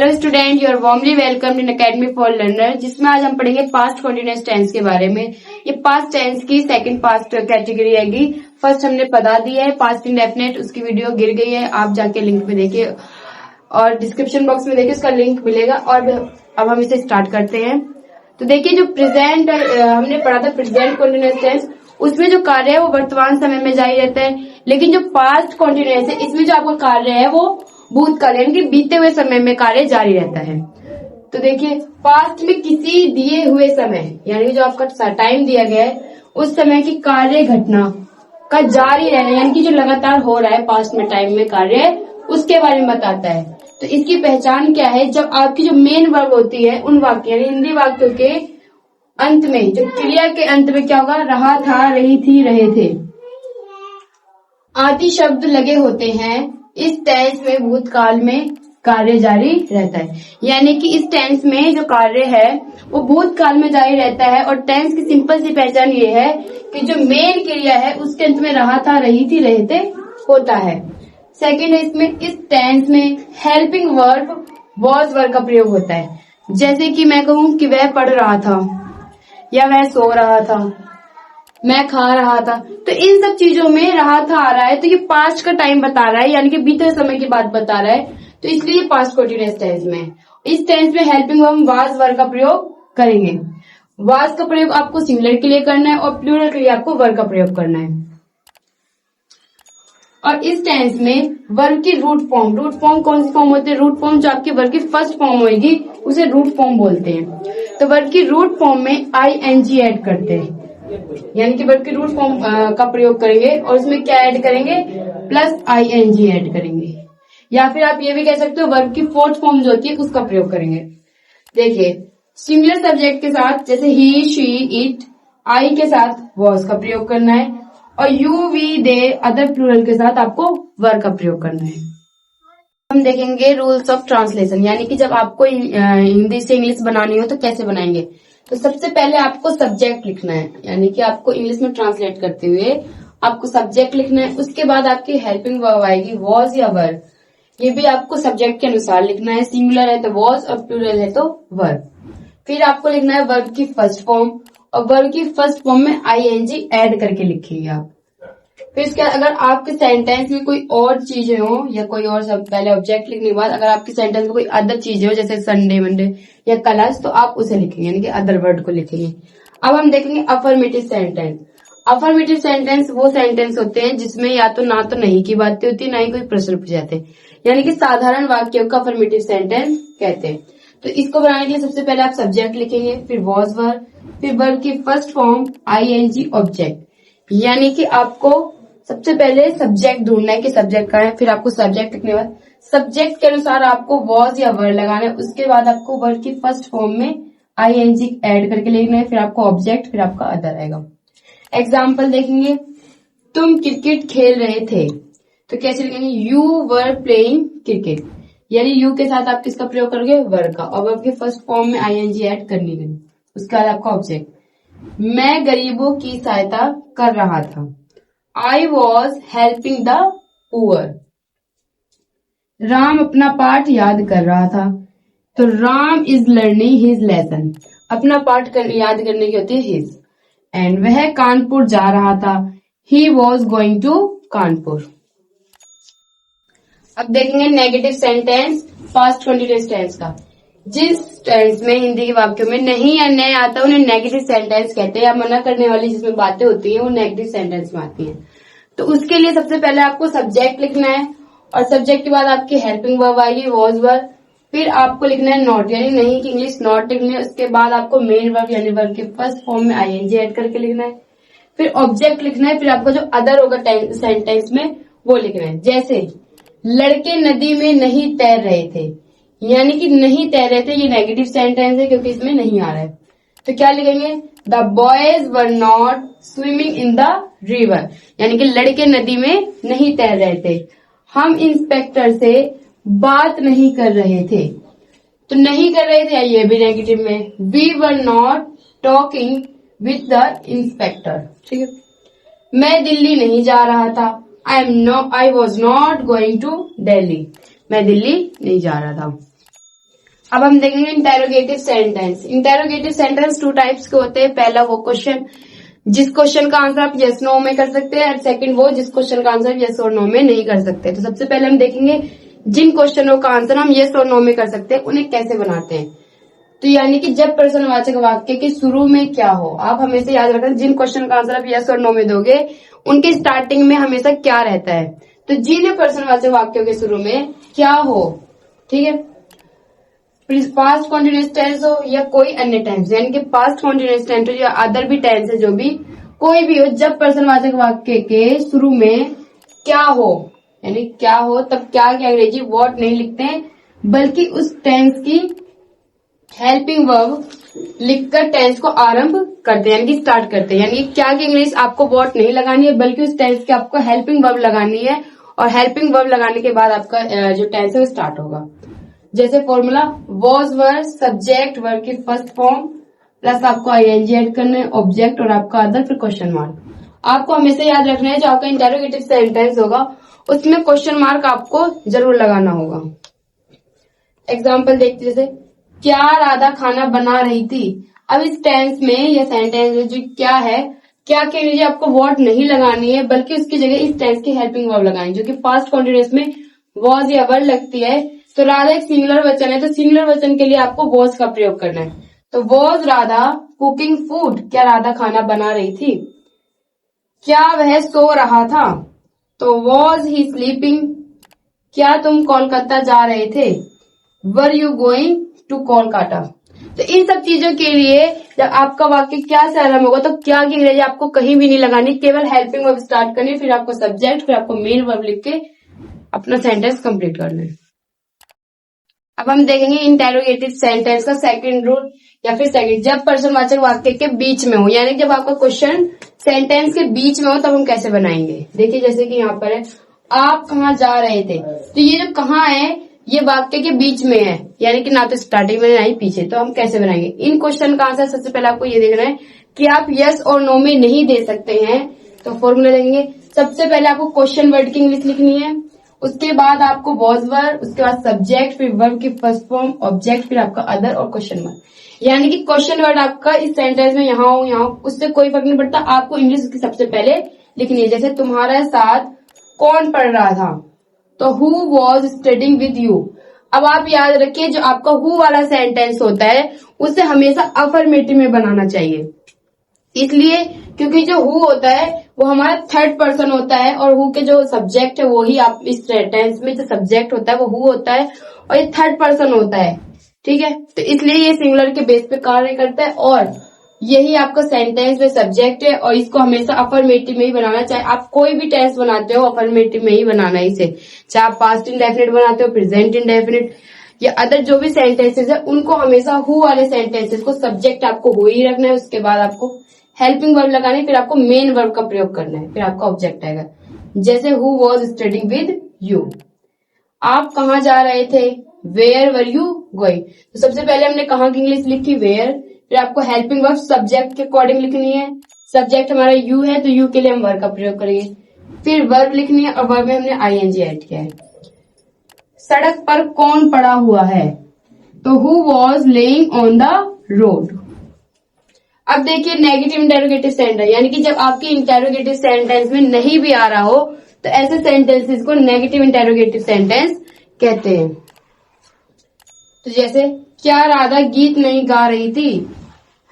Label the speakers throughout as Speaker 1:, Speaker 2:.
Speaker 1: Hello student, you are warmly welcome in academy for learner, जिसमें आज हम पढ़ेंगे पास्ट कंटिन्यूअस टेंस के बारे में। ये पास्ट टेंस की सेकंड पास्ट कैटेगरी आएगी। फर्स्ट हमने पढ़ा दिया है पास्ट इंडेफिनिट, उसकी वीडियो गिर गई है, आप जाके लिंक पे देखिए और डिस्क्रिप्शन बॉक्स में देखिए, उसका लिंक मिलेगा। और अब हम इसे स्टार्ट करते हैं। तो देखिए, जो प्रेजेंट हमने पढ़ा था प्रेजेंट कंटिन्यूअस टेंस, उसमें जो कार्य है वो वर्तमान समय में जारी रहता है। लेकिन जो पास्ट कंटिन्यूअस है, इसमें जो आपका कार्य है वो भूतकाल यानी कि बीते हुए समय में कार्य जारी रहता है। तो देखिए, पास्ट में किसी दिए हुए समय यानी कि जो आपका टाइम दिया गया है, उस समय की कार्य घटना का जारी रहना यानी कि जो लगातार हो रहा है पास्ट में टाइम में कार्य, उसके बारे में बताता है। तो इसकी पहचान क्या है? जब आपकी जो मेन वर्ब होती है उन वाक्य यानी हिंदी वाक्यों के अंत में, जो क्रिया के अंत में क्या होगा? रहा था, रही थी, रहे थे आदि शब्द लगे होते हैं। इस टेंस में भूतकाल में कार्य जारी रहता है, यानी कि इस टेंस में जो कार्य है वो भूतकाल में जारी रहता है। और टेंस की सिंपल सी पहचान ये है कि जो मेन क्रिया है उसके अंत में रहा था, रही थी, रहे थे होता है। सेकेंड है, इसमें इस टेंस में हेल्पिंग वर्ब वॉज वर्ब का प्रयोग होता है। जैसे कि मैं कहूं कि वह पढ़ रहा था, या वह सो रहा था, मैं खा रहा था। तो इन सब चीजों में रहा था आ रहा है, तो ये पास्ट का टाइम बता रहा है, यानी कि बीते समय की बात बता रहा है। तो इसलिए पास्ट कंटीन्यूअस टेंस में, इस टेंस में हेल्पिंग वर्ब वाज वर्ब का प्रयोग करेंगे। वाज का प्रयोग आपको सिंगुलर के लिए करना है और प्लूरल के लिए आपको वर्ब का प्रयोग करना है। और इस टेंस में वर्ब की रूट फॉर्म कौन सी फॉर्म होती है? रूट फॉर्म जो आपकी वर्ब की फर्स्ट फॉर्म होगी उसे रूट फॉर्म बोलते हैं। तो वर्ब की रूट फॉर्म में ING ऐड करते हैं, यानी कि वर्ब की रूट फॉर्म का प्रयोग करेंगे और उसमें क्या ऐड करेंगे? प्लस ING ऐड करेंगे। या फिर आप ये भी कह सकते हो वर्ब की फोर्थ फॉर्म जो होती है उसका प्रयोग करेंगे। देखिए, सिंगुलर सब्जेक्ट के साथ जैसे ही, शी, इट, आई के साथ वॉज का प्रयोग करना है, और you, we, they, other plural के साथ आपको वर्ब का प्रयोग करना है। हम देखेंगे रूल्स ऑफ ट्रांसलेशन, यानी कि जब आपको हिंदी से इंग्लिश बनानी हो तो कैसे बनाएंगे। तो सबसे पहले आपको सब्जेक्ट लिखना है, यानी कि आपको इंग्लिश में ट्रांसलेट करते हुए आपको सब्जेक्ट लिखना है। उसके बाद आपकी हेल्पिंग वर्ब आएगी वॉज या वर्ब, ये भी आपको सब्जेक्ट के अनुसार लिखना है। सिंगुलर है तो वॉज और प्लूरल है तो वर्ब। फिर आपको लिखना है वर्ब की फर्स्ट फॉर्म, और वर्ब की फर्स्ट फॉर्म में ING ऐड करके लिखेंगे आप। फिर इसके बाद अगर आपके सेंटेंस में कोई और चीजें हो या कोई और, सब पहले ऑब्जेक्ट लिखने के बाद अगर आपके सेंटेंस में कोई अदर चीजें हो जैसे संडे, मंडे या कलर्स, तो आप उसे लिखेंगे, यानी कि अदर वर्ड को लिखेंगे। अब हम देखेंगे अफर्मेटिव सेंटेंस। अफर्मेटिव सेंटेंस वो सेंटेंस होते हैं जिसमें या तो ना तो नहीं की बातें होती है, ना ही कोई प्रश्न पूछ जाते हैं, यानी कि साधारण वाक्यों का अफर्मेटिव सेंटेंस कहते हैं। तो इसको बनाने के लिए सबसे पहले आप सब्जेक्ट लिखेंगे, फिर वॉज वर्ब, फिर वर्ब की फर्स्ट फॉर्म ING ऑब्जेक्ट, यानी कि आपको सबसे पहले सब्जेक्ट ढूंढना है कि सब्जेक्ट कहाँ है। फिर आपको सब्जेक्ट लिखने के बाद सब्जेक्ट के अनुसार आपको वॉज या वर्ब लगाना है। उसके बाद आपको वर्ब की फर्स्ट फॉर्म में ING ऐड करके लिखना है, फिर आपको ऑब्जेक्ट, फिर आपका अदर आएगा। एग्जाम्पल देखेंगे, तुम क्रिकेट खेल रहे थे, तो कैसे लिखेंगे? यू वर प्लेइंग क्रिकेट, यानी यू के साथ आप किसका प्रयोग करोगे? वर्ब का, और वर्ब के फर्स्ट फॉर्म में ING ऐड करनी है। उसके बाद आपका ऑब्जेक्ट। मैं गरीबों की सहायता कर रहा था, I was helping the poor। Ram अपना पाठ याद कर रहा था, तो Ram is learning his lesson। अपना पाठ याद करने की होती है his। एंड वह कानपुर जा रहा था, he was going to Kanpur. अब देखेंगे negative sentence past continuous tense का। जिस टेंस में हिंदी के वाक्यों में नहीं या नए आता है उन्हें नेगेटिव सेंटेंस कहते हैं, या मना करने वाली जिसमें बातें होती हैं वो नेगेटिव सेंटेंस में आती हैं। तो उसके लिए सबसे पहले आपको सब्जेक्ट लिखना है, और सब्जेक्ट के बाद आपकी हेल्पिंग वर्ब आएगी वॉज वर्ब। फिर आपको लिखना है नॉट, यानी नहीं की इंग्लिश नॉट लिखनी है। उसके बाद आपको मेन वर्ब यानी वर्ब के फर्स्ट फॉर्म में ING ऐड करके लिखना है। फिर ऑब्जेक्ट लिखना है, फिर आपको जो अदर होगा सेंटेंस में वो लिखना है। जैसे लड़के नदी में नहीं तैर रहे थे, यानी कि नहीं तैर रहे थे, ये नेगेटिव सेंटेंस है क्योंकि इसमें नहीं आ रहा है। तो क्या लिखेंगे? The boys were not swimming in the river, यानी कि लड़के नदी में नहीं तैर रहे थे। हम इंस्पेक्टर से बात नहीं कर रहे थे, तो नहीं कर रहे थे ये भी नेगेटिव में। We were not talking with the inspector, ठीक है। मैं दिल्ली नहीं जा रहा था, I was not going to Delhi, मैं दिल्ली नहीं जा रहा था। अब हम देखेंगे interrogative sentence. Interrogative sentence 2 types के होते हैं। पहला वो क्वेश्चन जिस क्वेश्चन का आंसर आप यस नो में कर सकते हैं, और सेकंड वो जिस क्वेश्चन का आंसर यस और नो में नहीं कर सकते। तो सबसे पहले हम देखेंगे जिन क्वेश्चनों का आंसर हम यस और नो में कर सकते हैं उन्हें कैसे बनाते हैं। तो यानी कि जब प्रश्नवाचक वाक्य के शुरू में क्या हो, आप हमेशा याद रखना जिन क्वेश्चन का आंसर आप यस और नो में दोगे उनके स्टार्टिंग में हमेशा क्या रहता है। तो जिन प्रश्नवाचक वाक्यों के शुरू में क्या हो, ठीक है, पास्ट कॉन्टिन्यूअस टेंस हो या कोई अन्य टेंस, यानी कि पास्ट कॉन्टिन्यूअस टेंस हो या अदर भी टेंस है, जो भी कोई भी हो, जब प्रश्नवाचक वाक्य के शुरू में क्या हो, यानी क्या हो, तब क्या की अंग्रेजी व्हाट नहीं लिखते हैं, बल्कि उस टेंस की हेल्पिंग वर्ब लिखकर टेंस को आरंभ करते हैं, यानी कि स्टार्ट करते हैं। यानी क्या की इंग्लिश आपको व्हाट नहीं लगानी है, बल्कि उस टेंस की आपको हेल्पिंग वर्ब लगानी है, और हेल्पिंग वर्ब लगाने के बाद आपका जो टेंस है वो स्टार्ट होगा। जैसे formula was verb subject verb की फर्स्ट फॉर्म प्लस आपको आईएनजी ऐड करना है, ऑब्जेक्ट और आपका अदर, फिर क्वेश्चन मार्क। आपको हमेशा याद रखना है जो आपका इंटेरोगेटिव सेंटेंस होगा उसमें क्वेश्चन मार्क आपको जरूर लगाना होगा। एग्जाम्पल देखते जैसे क्या राधा खाना बना रही थी। अब इस टेंस में या सेंटेंस में जो क्या है, क्या के नीचे आपको वर्ड नहीं लगानी है, बल्कि उसकी जगह इस टेंस की हेल्पिंग वर्ब लगानी, जो कि पास्ट कॉन्टिन्यूअस में वॉज या वर लगती है। तो राधा एक सिंगुलर वचन है, तो सिंगुलर वचन के लिए आपको वॉज का प्रयोग करना है। तो वॉज राधा कुकिंग फूड, क्या राधा खाना बना रही थी। क्या वह सो रहा था, तो वॉज ही स्लीपिंग। क्या तुम कोलकाता जा रहे थे, were you going to Kolkata. तो इन सब चीजों के लिए जब आपका वाक्य क्या से आरंभ होगा तो क्या की अंग्रेजी आपको कहीं भी नहीं लगानी, केवल हेल्पिंग वर्ब स्टार्ट करनी, फिर आपको सब्जेक्ट, फिर आपको मेन वर्ब लिख के अपना सेंटेंस कंप्लीट करना है। अब हम देखेंगे इंटेरोगेटिव सेंटेंस का सेकंड रूल या फिर सेकंड, जब प्रश्नवाचक वाक्य के बीच में हो, यानी जब आपका क्वेश्चन सेंटेंस के बीच में हो तब हम कैसे बनाएंगे। देखिए जैसे कि यहाँ पर है आप कहाँ जा रहे थे, तो ये जो कहाँ है ये वाक्य के बीच में है, यानी कि ना तो स्टार्टिंग में ना ही पीछे। तो हम कैसे बनाएंगे इन क्वेश्चन का आंसर। सबसे पहले आपको ये देखना है कि आप यस और नो में नहीं दे सकते हैं, तो फॉर्मूला देंगे। सबसे पहले आपको क्वेश्चन वर्ड की इंग्लिश लिखनी है, उसके बाद आपको वॉज वर्ब, उसके बाद सब्जेक्ट, फिर वर्ब की फर्स्ट फॉर्म, ऑब्जेक्ट, फिर आपका अदर और क्वेश्चन मार्क। यानी कि क्वेश्चन वर्ड आपका इस सेंटेंस में यहाँ हो यहाँ हो उससे कोई फर्क नहीं पड़ता, आपको इंग्लिश उसकी सबसे पहले लिखनी है। जैसे तुम्हारे साथ कौन पढ़ रहा था, तो who was studying with you. अब आप याद रखिए जो आपका हु वाला सेंटेंस होता है उसे हमेशा अफर्मेटिव में बनाना चाहिए, इसलिए क्योंकि जो हु होता है वो हमारा थर्ड पर्सन होता है, और हु के जो सब्जेक्ट है वो ही आप इस सेंटेंस में जो सब्जेक्ट होता है वो हु होता है और ये थर्ड पर्सन होता है, ठीक है। तो इसलिए ये सिंगुलर के बेस पे कार्य करता है, और यही आपका सेंटेंस में सब्जेक्ट है, और इसको हमेशा अफर्मेटिव में ही बनाना। चाहे आप कोई भी टेंस बनाते हो अफर्मेटिव में ही बनाना है इसे, चाहे आप पास्ट इंडेफिनिट बनाते हो, प्रेजेंट इंडेफिनिट या अदर जो भी सेंटेंसेस है उनको हमेशा हु वाले सेंटेंसेस को सब्जेक्ट आपको हु ही रखना है, उसके बाद आपको हेल्पिंग वर्ब लगानी, फिर आपको मेन वर्ब का प्रयोग करना है, फिर आपका ऑब्जेक्ट आएगा। जैसे who was studying with you. आप कहाँ जा रहे थे, वेयर वर यू गोइंग। तो सबसे पहले हमने कहाँ की इंग्लिश लिखी, वेयर, फिर आपको हेल्पिंग वर्ब सब्जेक्ट के अकॉर्डिंग लिखनी है। सब्जेक्ट हमारा यू है तो यू के लिए हम वर्ब का प्रयोग करेंगे, फिर वर्ब लिखनी है और वर्ब में हमने आईएनजी ऐड किया है। सड़क पर कौन पड़ा हुआ है, तो who was laying on the road. अब देखिए नेगेटिव इंटेरोगेटिव सेंटेंस, यानी कि जब आपकी इंटेरोगेटिव सेंटेंस में नहीं भी आ रहा हो तो ऐसे सेंटेंसेस को नेगेटिव इंटेरोगेटिव सेंटेंस कहते हैं। तो जैसे क्या राधा गीत नहीं गा रही थी,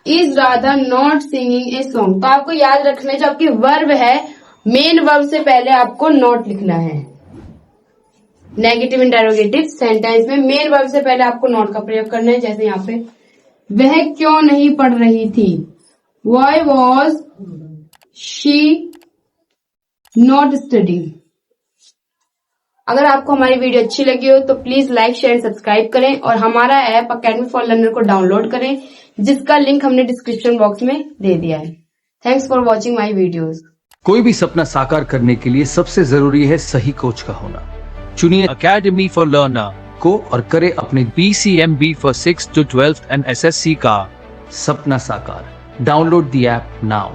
Speaker 1: is Radha not singing a song. तो आपको याद रखना है जो आपकी वर्ब है मेन वर्ब से पहले आपको नॉट लिखना है। नेगेटिव इंटेरोगेटिव सेंटेंस में मेन वर्ब से पहले आपको नॉट का प्रयोग करना है। जैसे यहाँ पे वह क्यों नहीं पढ़ रही थी, why was she not studying. अगर आपको हमारी वीडियो अच्छी लगी हो तो प्लीज लाइक शेयर सब्सक्राइब करें, और हमारा ऐप अकेडमी फॉर लर्नर को डाउनलोड करें, जिसका लिंक हमने डिस्क्रिप्शन बॉक्स में दे दिया है। Thanks for watching my videos.
Speaker 2: कोई भी सपना साकार करने के लिए सबसे जरूरी है सही कोच का होना। चुनिए अकेडमी फॉर लर्नर को और करे अपने BCMB for 6 to 12 and SSC का सपना साकार। Download the app now.